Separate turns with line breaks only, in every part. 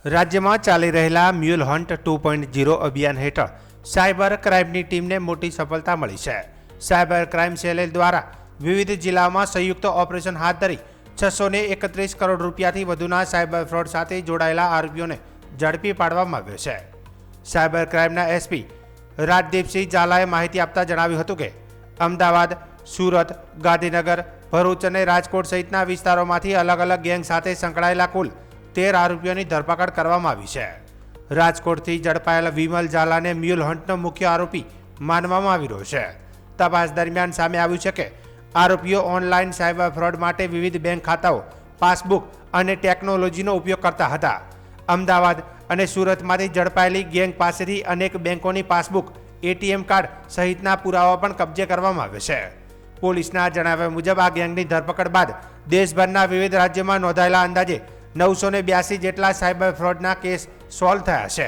રાજ્યમાં ચાલી રહેલા મ્યુલ હન્ટ 2.0 અભિયાન હેઠળ સાયબર ક્રાઇમની ટીમને મોટી સફળતા મળી છે। સાયબર ક્રાઇમ સેલ દ્વારા વિવિધ જિલ્લાઓમાં સંયુક્ત ઓપરેશન હાથ ધરી 631 કરોડ રૂપિયાથી વધુના સાયબર ફ્રોડ સાથે જોડાયેલા આરોપીઓને ઝડપી પાડવામાં આવ્યો છે। સાયબર ક્રાઇમના એસપી રાજદીપસિંહ ઝાલાએ માહિતી આપતા જણાવ્યું હતું કે અમદાવાદ, સુરત, ગાંધીનગર, ભરૂચ અને રાજકોટ સહિતના વિસ્તારોમાંથી અલગ અલગ ગેંગ સાથે સંકળાયેલા કુલ 13 આરોપીઓની ધરપકડ કરવામાં આવી છે। રાજકોટથી ઝડપાયેલા વિમલ ઝાલાને મ્યુલ હન્ટનો મુખ્ય આરોપી માનવામાં આવી રહ્યો છે। તપાસ દરમિયાન સામે આવ્યું છે કે આરોપીઓ ઓનલાઈન સાયબર ફ્રોડ માટે વિવિધ બેંક ખાતાઓ, પાસબુક અને ટેકનોલોજીનો ઉપયોગ કરતા હતા। અમદાવાદ અને સુરતમાંથી ઝડપાયેલી ગેંગ પાસેથી અનેક બેંકોની પાસબુક, એટીએમ કાર્ડ સહિતના પુરાવા પણ કબજે કરવામાં આવ્યા છે। પોલીસના જણાવ્યા મુજબ આ ગેંગની ધરપકડ બાદ દેશભરના વિવિધ રાજ્યોમાં નોંધાયેલા અંદાજે 982 જેટલા સાયબર ફ્રોડના કેસ સોલ્વ થયા છે।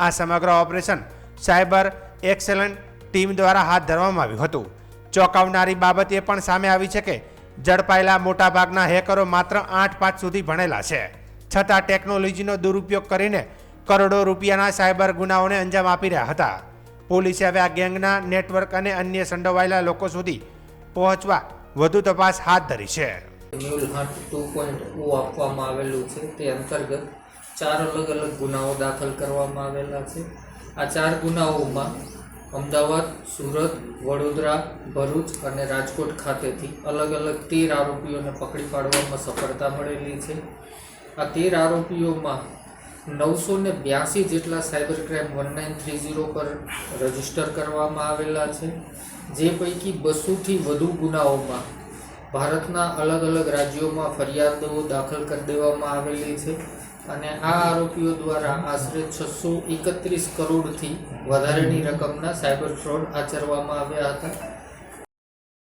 આ સમગ્ર ઓપરેશન સાયબર એક્સેલન્ટ ટીમ દ્વારા હાથ ધરવામાં આવ્યું હતું। ચોંકાવનારી બાબત એ પણ સામે આવી છે કે ઝડપાયેલા મોટાભાગના હેકરો માત્ર 8 પાસ સુધી ભણેલા છે, છતાં ટેકનોલોજીનો દુરુપયોગ કરીને કરોડો રૂપિયાના સાયબર ગુનાઓને અંજામ આપી રહ્યા હતા। પોલીસે હવે આ ગેંગના નેટવર્ક અને અન્ય સંડોવાયેલા લોકો સુધી પહોંચવા વધુ તપાસ હાથ ધરી છે।
મ્યુલ હન્ટ 2.0 આપવામાં આવેલું છે તે અંતર્ગત 4 અલગ ગુનાઓ દાખલ કરવામાં આવેલા છે। આ 4 ગુનાઓમાં અમદાવાદ, સુરત, વડોદરા, ભરૂચ અને રાજકોટ ખાતેથી અલગ 13 આરોપીઓને પકડી પાડવામાં સફળતા મળેલી છે। આ 13 આરોપીઓમાં 982 જેટલા સાયબર ક્રાઇમ 1930 પર રજીસ્ટર કરવામાં આવેલા છે, જે પૈકી 200થી વધુ ગુનાઓમાં ભારતના અલગ રાજ્યોમાં ફરિયાદો દાખલ કરી દેવામાં આવેલી છે અને આ આરોપીઓ દ્વારા આશરે 631 કરોડથી વધારેની રકમના સાયબર ફ્રોડ આચરવામાં આવ્યા હતા।